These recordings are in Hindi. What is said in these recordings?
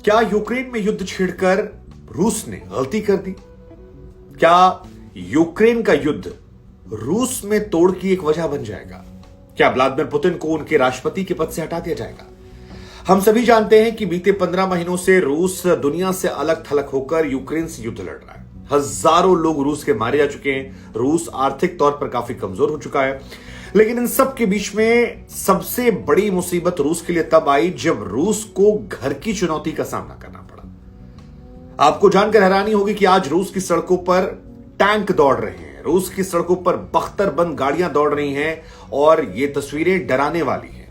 क्या यूक्रेन में युद्ध छेड़कर रूस ने गलती कर दी? क्या यूक्रेन का युद्ध रूस में तोड़ की एक वजह बन जाएगा? क्या व्लादिमीर पुतिन को उनके राष्ट्रपति के पद से हटा दिया जाएगा? हम सभी जानते हैं कि बीते 15 महीनों से रूस दुनिया से अलग थलग होकर यूक्रेन से युद्ध लड़ रहा है। हजारों लोग रूस के मारे जा चुके हैं। रूस आर्थिक तौर पर काफी कमजोर हो चुका है। लेकिन इन सब के बीच में सबसे बड़ी मुसीबत रूस के लिए तब आई जब रूस को घर की चुनौती का सामना करना पड़ा। आपको जानकर हैरानी होगी कि आज रूस की सड़कों पर टैंक दौड़ रहे हैं, रूस की सड़कों पर बख्तरबंद गाड़ियां दौड़ रही हैं और ये तस्वीरें डराने वाली हैं।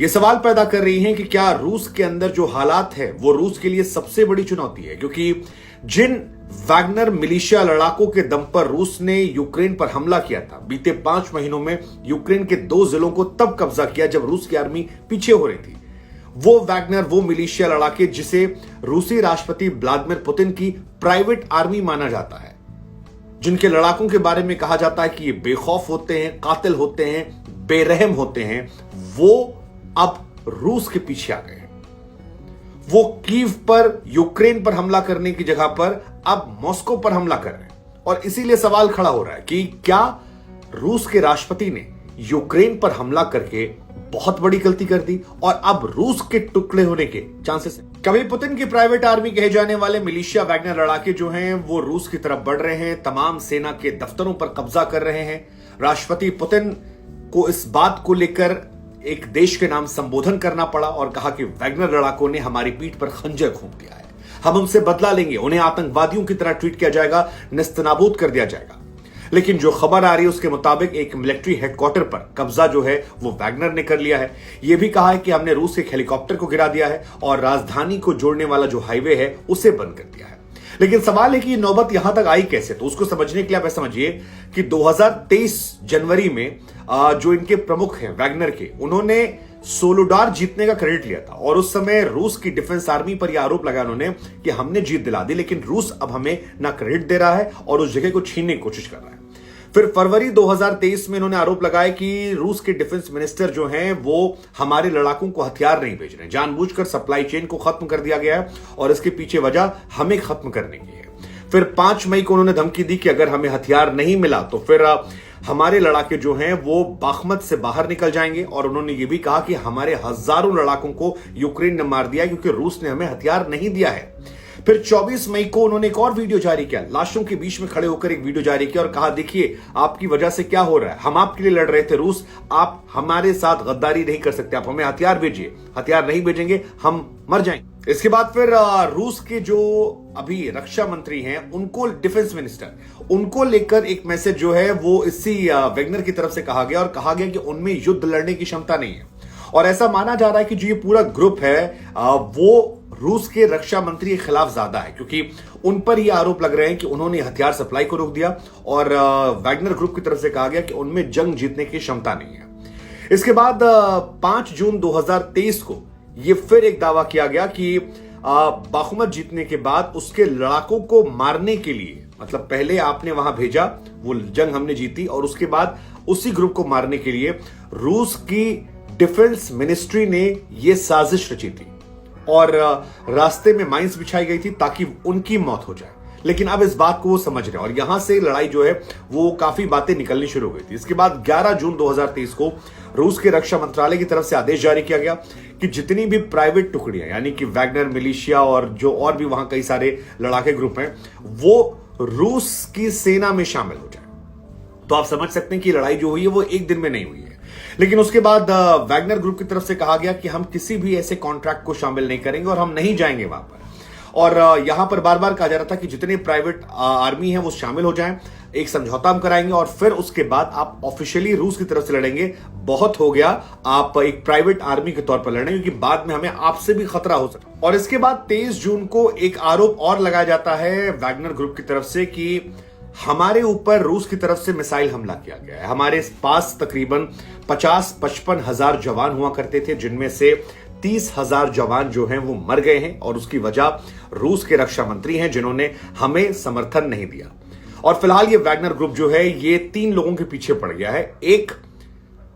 ये सवाल पैदा कर रही हैं कि क्या रूस के अंदर जो हालात है वो रूस के लिए सबसे बड़ी चुनौती है, क्योंकि जिन वैगनर मिलिशिया लड़ाकों के दम पर रूस ने यूक्रेन पर हमला किया था, बीते 5 महीनों में यूक्रेन के 2 जिलों को तब कब्जा किया जब रूस की आर्मी पीछे हो रही थी। वो वैगनर, वो मिलिशिया लड़ाके जिसे रूसी राष्ट्रपति व्लादिमीर पुतिन की प्राइवेट आर्मी माना जाता है, जिनके लड़ाकों के बारे में कहा जाता है कि ये बेखौफ होते हैं, कातिल होते हैं, बेरहम होते हैं, वो अब रूस के पीछे आ गए हैं। वो कीव पर, यूक्रेन पर हमला करने की जगह पर अब मॉस्को पर हमला कर रहे हैं। और इसीलिए सवाल खड़ा हो रहा है कि क्या रूस के राष्ट्रपति ने यूक्रेन पर हमला करके बहुत बड़ी गलती कर दी और अब रूस के टुकड़े होने के चांसेस हैं? कभी पुतिन की प्राइवेट आर्मी कहे जाने वाले मिलिशिया वैगनर लड़ाके जो हैं वो रूस की तरफ बढ़ रहे हैं, तमाम सेना के दफ्तरों पर कब्जा कर रहे हैं। राष्ट्रपति पुतिन को इस बात को लेकर एक देश के नाम संबोधन करना पड़ा और कहा कि वैगनर लड़ाकों ने हमारी पीठ पर खंजर घोंप दिया है, हम उनसे बदला लेंगे, उन्हें आतंकवादियों की तरह ट्रीट किया जाएगा, नेस्तनाबूद कर दिया जाएगा। लेकिन जो खबर आ रही है उसके मुताबिक एक मिलिट्री हेडक्वार्टर पर कब्जा जो है वो वैगनर ने कर लिया है। यह भी कहा है कि हमने रूस के हेलीकॉप्टर को गिरा दिया है और राजधानी को जोड़ने वाला जो हाईवे है उसे बंद कर दिया है। लेकिन सवाल है कि नौबत यहां तक आई कैसे? तो उसको समझने के लिए आप समझिए कि 2023 जनवरी में जो इनके प्रमुख हैं वैगनर के, उन्होंने सोलोडार जीतने का क्रेडिट लिया था और उस समय रूस की डिफेंस आर्मी पर यह आरोप लगाया उन्होंने कि हमने जीत दिला दी, लेकिन रूस अब हमें ना क्रेडिट दे रहा है और उस जगह को छीनने की कोशिश कर रहा है। फिर फरवरी 2023 में इन्होंने आरोप लगाया कि रूस के डिफेंस मिनिस्टर जो हैं वो हमारे लड़ाकों को हथियार नहीं भेज रहे हैं, जानबूझकर सप्लाई चेन को खत्म कर दिया गया है और इसके पीछे वजह हमें खत्म करने की है। फिर 5 मई को उन्होंने धमकी दी कि अगर हमें हथियार नहीं मिला तो फिर हमारे लड़ाके जो हैं वो बाखमत से बाहर निकल जाएंगे। और उन्होंने ये भी कहा कि हमारे हजारों लड़ाकों को यूक्रेन ने मार दिया क्योंकि रूस ने हमें हथियार नहीं दिया है। फिर 24 मई को उन्होंने एक और वीडियो जारी किया, लाशों के बीच में खड़े होकर एक वीडियो जारी किया और कहा देखिए आपकी वजह से क्या हो रहा है, हम आपके लिए लड़ रहे थे रूस, आप हमारे साथ गद्दारी नहीं कर सकते, आप हमें हथियार भेजिए, हथियार नहीं भेजेंगे हम मर जाएंगे। इसके बाद फिर रूस के जो अभी रक्षा मंत्री हैं, उनको, डिफेंस मिनिस्टर, उनको लेकर एक मैसेज जो है वो इसी वैगनर की तरफ से कहा गया और कहा गया कि उनमें युद्ध लड़ने की क्षमता नहीं है। और ऐसा माना जा रहा है कि जो ये पूरा ग्रुप है वो रूस के रक्षा मंत्री के खिलाफ ज्यादा है, क्योंकि उन पर यह आरोप लग रहे हैं कि उन्होंने हथियार सप्लाई को रोक दिया और वैगनर ग्रुप की तरफ से कहा गया कि उनमें जंग जीतने की क्षमता नहीं है। इसके बाद 5 जून 2023 को यह फिर एक दावा किया गया कि बाखमत जीतने के बाद उसके लड़ाकों को मारने के लिए, मतलब पहले आपने वहां भेजा, वो जंग हमने जीती और उसके बाद उसी ग्रुप को मारने के लिए रूस की डिफेंस मिनिस्ट्री ने यह साजिश रची थी और रास्ते में माइंस बिछाई गई थी ताकि उनकी मौत हो जाए। लेकिन अब इस बात को वो समझ रहे हैं और यहां से लड़ाई जो है वो काफी बातें निकलनी शुरू हो गई थी। इसके बाद 11 जून 2023 को रूस के रक्षा मंत्रालय की तरफ से आदेश जारी किया गया कि जितनी भी प्राइवेट टुकड़ियां, यानी कि वैगनर मिलिशिया और जो और भी वहां कई सारे लड़ाके ग्रुप हैं, वो रूस की सेना में शामिल हो जाए। तो आप समझ सकते हैं कि लड़ाई जो हुई है वो एक दिन में नहीं हुई है। लेकिन उसके बाद वैगनर ग्रुप की तरफ से कहा गया कि हम किसी भी ऐसे कॉन्ट्रैक्ट को शामिल नहीं करेंगे और हम नहीं जाएंगे वहां पर। और यहां पर बार बार कहा जा रहा था कि जितने प्राइवेट आर्मी हैं वो शामिल हो जाएं, एक समझौता हम कराएंगे और फिर उसके बाद आप ऑफिशियली रूस की तरफ से लड़ेंगे। बहुत हो गया, आप एक प्राइवेट आर्मी के तौर पर लड़ें क्योंकि बाद में हमें आपसे भी खतरा हो सकता है। और इसके बाद 23 जून को एक आरोप और लगाया जाता है वैगनर ग्रुप की तरफ से कि हमारे ऊपर रूस की तरफ से मिसाइल हमला किया गया है। हमारे पास तकरीबन 50-55 हजार जवान हुआ करते थे, जिनमें से 30,000 जवान जो हैं वो मर गए हैं और उसकी वजह रूस के रक्षा मंत्री हैं जिन्होंने हमें समर्थन नहीं दिया। और फिलहाल ये वैगनर ग्रुप जो है ये 3 लोगों के पीछे पड़ गया है। एक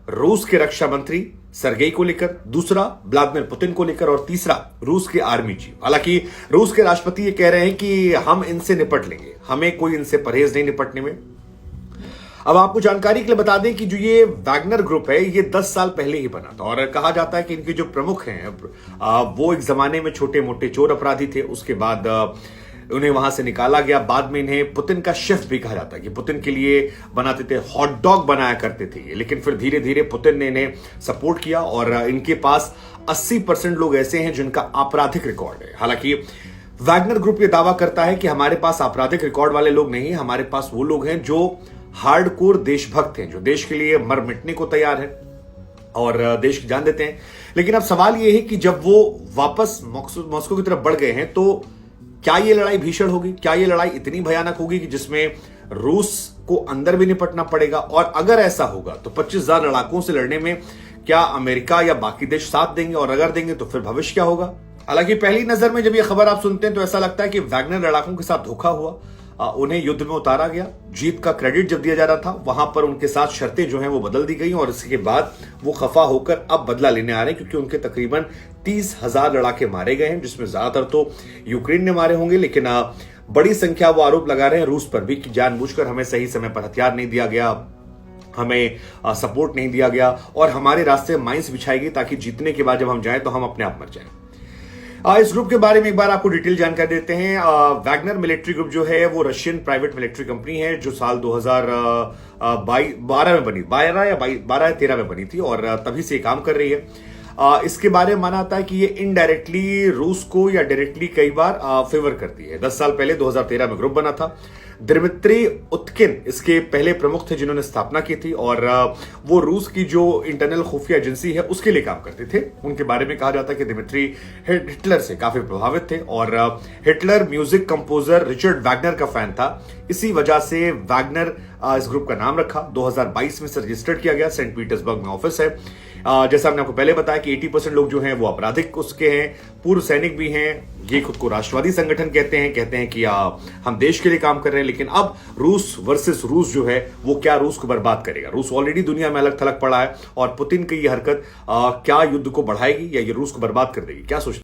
रूस के रक्षा मंत्री सरगेई को लेकर, दूसरा व्लादिमीर पुतिन को लेकर और तीसरा रूस के आर्मी चीफ। हालांकि रूस के राष्ट्रपति ये कह रहे हैं कि हम इनसे निपट लेंगे, हमें कोई इनसे परहेज नहीं निपटने में। अब आपको जानकारी के लिए बता दें कि जो ये वैगनर ग्रुप है ये 10 साल पहले ही बना था और कहा जाता है कि इनके जो प्रमुख हैं वो एक जमाने में छोटे मोटे चोर अपराधी थे, उसके बाद उन्हें वहां से निकाला गया। बाद में इन्हें पुतिन का शेफ भी कहा जाता है कि पुतिन के लिए बनाते थे, हॉट डॉग बनाया करते थे ये। लेकिन फिर धीरे धीरे पुतिन ने इन्हें सपोर्ट किया और इनके पास 80% लोग ऐसे हैं जिनका आपराधिक रिकॉर्ड है। हालांकि वैगनर ग्रुप ये दावा करता है कि हमारे पास आपराधिक रिकॉर्ड वाले लोग नहीं, हमारे पास वो लोग हैं जो हार्डकोर देशभक्त हैं, जो देश के लिए मर मिटने को तैयार है और देश की जान देते हैं। लेकिन अब सवाल यह है कि जब वो वापस मॉस्को की तरफ बढ़ गए हैं तो क्या ये लड़ाई भीषण होगी? क्या ये लड़ाई इतनी भयानक होगी कि जिसमें रूस को अंदर भी निपटना पड़ेगा? और अगर ऐसा होगा तो 25,000 लड़ाकों से लड़ने में क्या अमेरिका या बाकी देश साथ देंगे? और अगर देंगे तो फिर भविष्य क्या होगा? हालांकि पहली नजर में जब ये खबर आप सुनते हैं तो ऐसा लगता है कि वैगनर लड़ाकों के साथ धोखा हुआ, उन्हें युद्ध में उतारा गया, जीत का क्रेडिट जब दिया जा रहा था वहां पर उनके साथ शर्तें जो हैं वो बदल दी गई और इसके बाद वो खफा होकर अब बदला लेने आ रहे हैं, क्योंकि उनके तकरीबन 30,000 लड़ाके मारे गए हैं, जिसमें ज्यादातर तो यूक्रेन ने मारे होंगे। लेकिन बड़ी संख्या वो आरोप लगा रहे हैं रूस पर भी कि जानबूझकर हमें सही समय पर हथियार नहीं दिया गया, हमें सपोर्ट नहीं दिया गया और हमारे रास्ते माइंस बिछाई गई ताकि जीतने के बाद जब हम जाएं तो हम अपने आप मर जाएं। इस ग्रुप के बारे में एक बार आपको डिटेल जानकारी देते हैं। वैगनर मिलिट्री ग्रुप जो है वो रशियन प्राइवेट मिलिट्री कंपनी है जो साल 2012 में बनी, 12 या 13 में बनी थी और तभी से काम कर रही है। इसके बारे में माना जाता है कि ये इनडायरेक्टली रूस को या डायरेक्टली कई बार फेवर करती है। 10 साल पहले 2013 में ग्रुप बना था। दिमित्री उत्किन इसके पहले प्रमुख थे जिन्होंने स्थापना की थी और वो रूस की जो इंटरनल खुफिया एजेंसी है उसके लिए काम करते थे। उनके बारे में कहा जाता है कि दिमित्री हिटलर से काफी प्रभावित थे और Hitler music composer Richard Wagner का फैन था। इसी वजह से वैगनर इस ग्रुप का नाम रखा। 2022 में से रजिस्टर्ड किया गया। सेंट पीटर्सबर्ग में ऑफिस है। जैसा हमने आपको पहले बताया कि 80% लोग जो हैं वो आपराधिक उसके हैं, पूर्व सैनिक भी हैं। ये खुद को राष्ट्रवादी संगठन कहते हैं कि हम देश के लिए काम कर रहे हैं। लेकिन अब रूस वर्सेस रूस जो है वो क्या रूस को बर्बाद करेगा? रूस ऑलरेडी दुनिया में अलग थलग पड़ा है और पुतिन की ये हरकत क्या युद्ध को बढ़ाएगी या ये रूस को बर्बाद कर देगी? क्या सोचते